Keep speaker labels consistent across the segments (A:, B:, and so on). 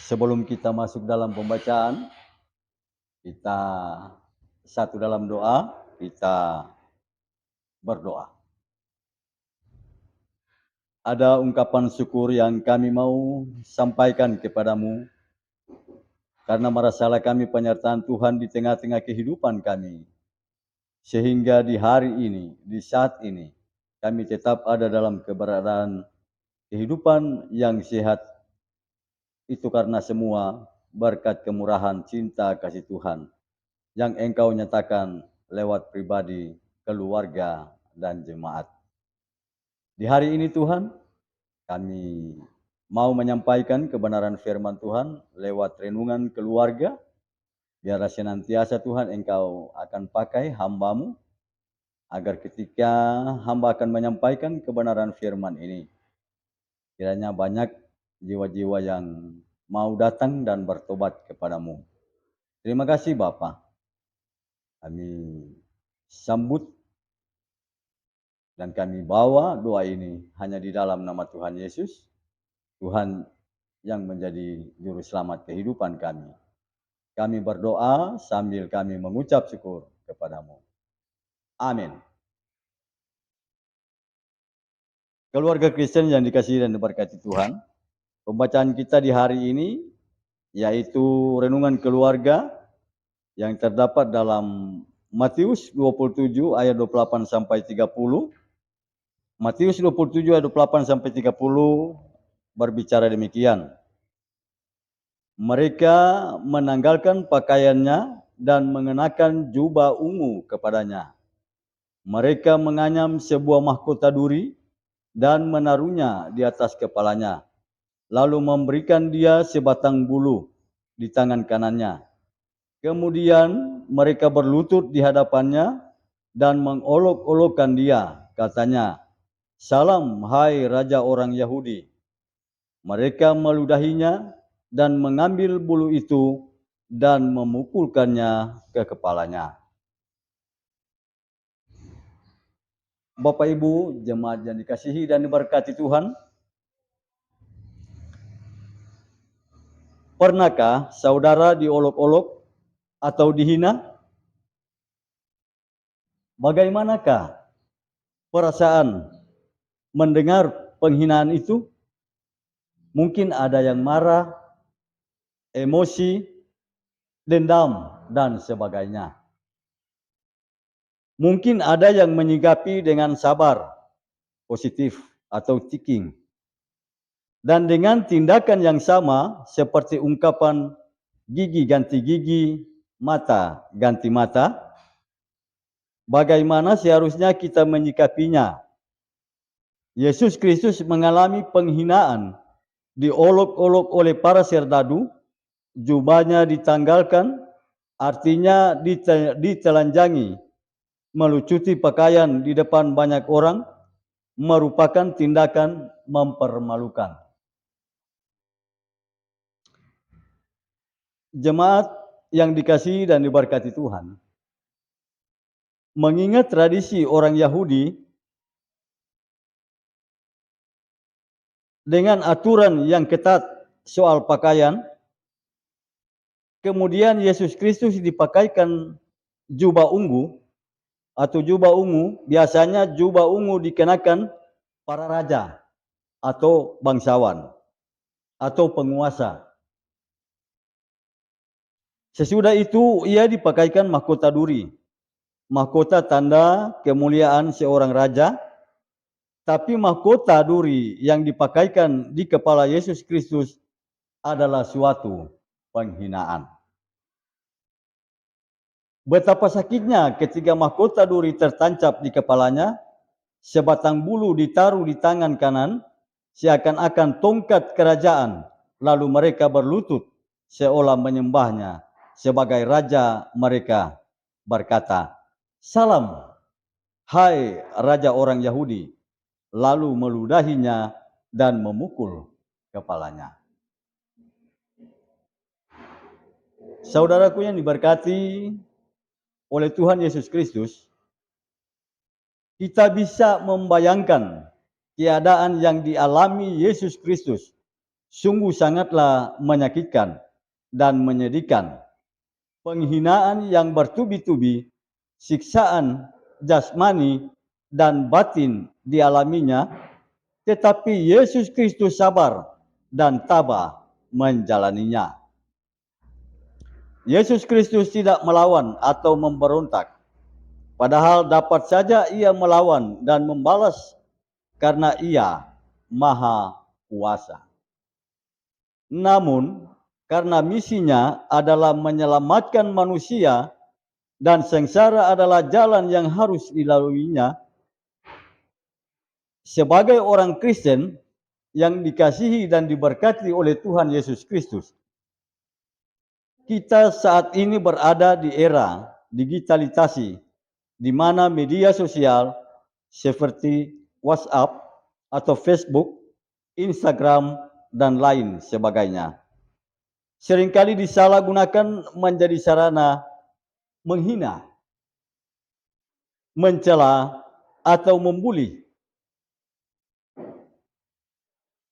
A: Sebelum kita masuk dalam pembacaan, kita satu dalam doa, kita berdoa. Ada ungkapan syukur yang kami mau sampaikan kepadamu, karena merasalah kami penyertaan Tuhan di tengah-tengah kehidupan kami. Sehingga di hari ini, di saat ini, kami tetap ada dalam keberadaan kehidupan yang sehat. Itu karena semua berkat kemurahan cinta kasih Tuhan yang Engkau nyatakan lewat pribadi, keluarga, dan jemaat. Di hari ini Tuhan, kami mau menyampaikan kebenaran firman Tuhan lewat renungan keluarga. Biarlah senantiasa Tuhan Engkau akan pakai hamba-Mu, agar ketika hamba akan menyampaikan kebenaran firman ini, kiranya banyak jiwa-jiwa yang mau datang dan bertobat kepadamu. Terima kasih Bapa. Kami sambut dan kami bawa doa ini hanya di dalam nama Tuhan Yesus, Tuhan yang menjadi juru selamat kehidupan kami. Kami berdoa sambil kami mengucap syukur kepadamu. Amin. Keluarga Kristen yang dikasihi dan diberkati Tuhan, pembacaan kita di hari ini yaitu renungan keluarga yang terdapat dalam Matius 27 ayat 28 sampai 30. Matius 27 ayat 28 sampai 30 berbicara demikian. Mereka menanggalkan pakaiannya dan mengenakan jubah ungu kepadanya. Mereka menganyam sebuah mahkota duri dan menaruhnya di atas kepalanya, lalu memberikan dia sebatang bulu di tangan kanannya. Kemudian mereka berlutut di hadapannya dan mengolok-olokkan dia, katanya, "Salam, hai Raja orang Yahudi." Mereka meludahinya dan mengambil bulu itu dan memukulkannya ke kepalanya. Bapak Ibu jemaat yang dikasihi dan diberkati Tuhan, pernahkah saudara diolok-olok atau dihina? Bagaimanakah perasaan mendengar penghinaan itu? Mungkin ada yang marah, emosi, dendam, dan sebagainya. Mungkin ada yang menyikapi dengan sabar, positif, atau thinking. Dan dengan tindakan yang sama seperti ungkapan gigi ganti gigi, mata ganti mata, bagaimana seharusnya kita menyikapinya? Yesus Kristus mengalami penghinaan, diolok-olok oleh para serdadu, jubahnya ditanggalkan, artinya ditelanjangi, melucuti pakaian di depan banyak orang, merupakan tindakan mempermalukan. Jemaat yang dikasihi dan diberkati Tuhan, mengingat tradisi orang Yahudi dengan aturan yang ketat soal pakaian, kemudian Yesus Kristus dipakaikan jubah ungu atau jubah ungu. Biasanya jubah ungu dikenakan para raja atau bangsawan atau penguasa. Sesudah itu ia dipakaikan mahkota duri, mahkota tanda kemuliaan seorang raja. Tapi mahkota duri yang dipakaikan di kepala Yesus Kristus adalah suatu penghinaan. Betapa sakitnya ketika mahkota duri tertancap di kepalanya, sebatang bulu ditaruh di tangan kanan, seakan-akan tongkat kerajaan, lalu mereka berlutut seolah menyembahnya sebagai raja mereka, berkata, "Salam, hai Raja orang Yahudi," lalu meludahinya dan memukul kepalanya. Saudaraku yang diberkati oleh Tuhan Yesus Kristus, kita bisa membayangkan keadaan yang dialami Yesus Kristus Sungguh sangatlah menyakitkan dan menyedihkan. Penghinaan yang bertubi-tubi, siksaan jasmani dan batin dialaminya, tetapi Yesus Kristus sabar dan tabah menjalaninya. Yesus Kristus tidak melawan atau memberontak, padahal dapat saja ia melawan dan membalas karena ia maha kuasa. Namun, karena misinya adalah menyelamatkan manusia dan sengsara adalah jalan yang harus dilaluinya, sebagai orang Kristen yang dikasihi dan diberkati oleh Tuhan Yesus Kristus, kita saat ini berada di era digitalisasi, di mana media sosial seperti WhatsApp atau Facebook, Instagram, dan lain sebagainya seringkali disalahgunakan menjadi sarana menghina, mencela, atau membuli.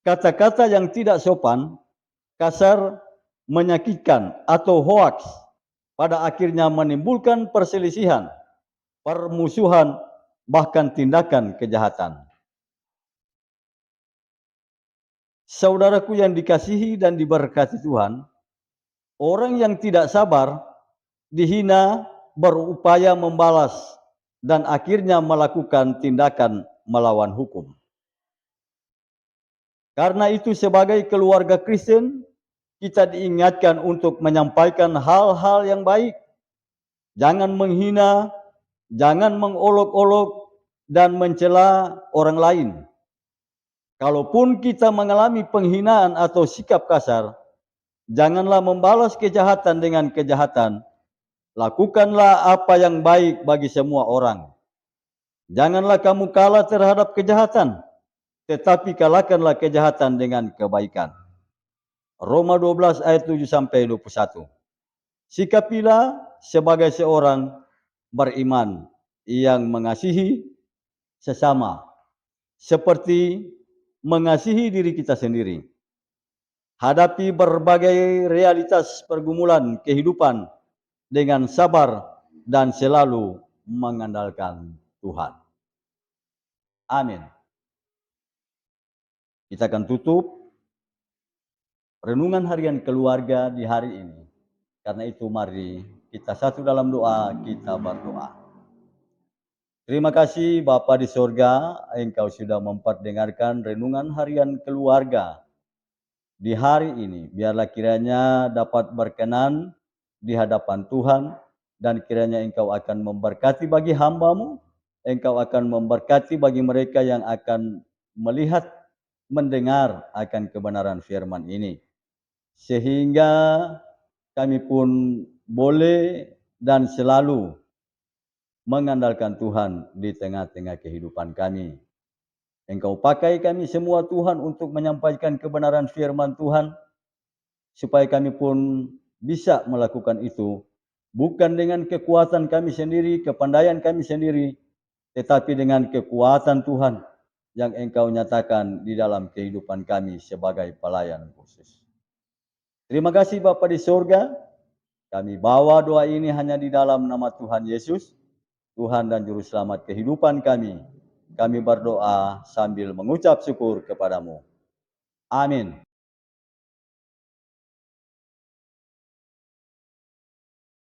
A: Kata-kata yang tidak sopan, kasar, menyakitkan, atau hoaks pada akhirnya menimbulkan perselisihan, permusuhan, bahkan tindakan kejahatan. Saudaraku yang dikasihi dan diberkati Tuhan, orang yang tidak sabar, dihina, berupaya membalas, dan akhirnya melakukan tindakan melawan hukum. Karena itu sebagai keluarga Kristen, kita diingatkan untuk menyampaikan hal-hal yang baik. Jangan menghina, jangan mengolok-olok, dan mencela orang lain. Kalaupun kita mengalami penghinaan atau sikap kasar, janganlah membalas kejahatan dengan kejahatan. Lakukanlah apa yang baik bagi semua orang. Janganlah kamu kalah terhadap kejahatan, tetapi kalahkanlah kejahatan dengan kebaikan. Roma 12 ayat 7 sampai 21. Sikapilah sebagai seorang beriman yang mengasihi sesama seperti mengasihi diri kita sendiri. Hadapi berbagai realitas pergumulan kehidupan dengan sabar dan selalu mengandalkan Tuhan. Amin. Kita akan tutup renungan harian keluarga di hari ini. Karena itu mari kita satu dalam doa, kita berdoa. Terima kasih Bapa di sorga, Engkau sudah memperdengarkan renungan harian keluarga di hari ini. Biarlah kiranya dapat berkenan di hadapan Tuhan, dan kiranya Engkau akan memberkati bagi hamba-Mu, Engkau akan memberkati bagi mereka yang akan melihat, mendengar akan kebenaran firman ini. Sehingga kami pun boleh dan selalu mengandalkan Tuhan di tengah-tengah kehidupan kami. Engkau pakai kami semua Tuhan untuk menyampaikan kebenaran firman Tuhan, supaya kami pun bisa melakukan itu, bukan dengan kekuatan kami sendiri, kepandaian kami sendiri, tetapi dengan kekuatan Tuhan yang Engkau nyatakan di dalam kehidupan kami sebagai pelayan khusus. Terima kasih Bapa di surga, kami bawa doa ini hanya di dalam nama Tuhan Yesus, Tuhan dan Juru Selamat kehidupan kami. Kami berdoa sambil mengucap syukur kepadamu. Amin.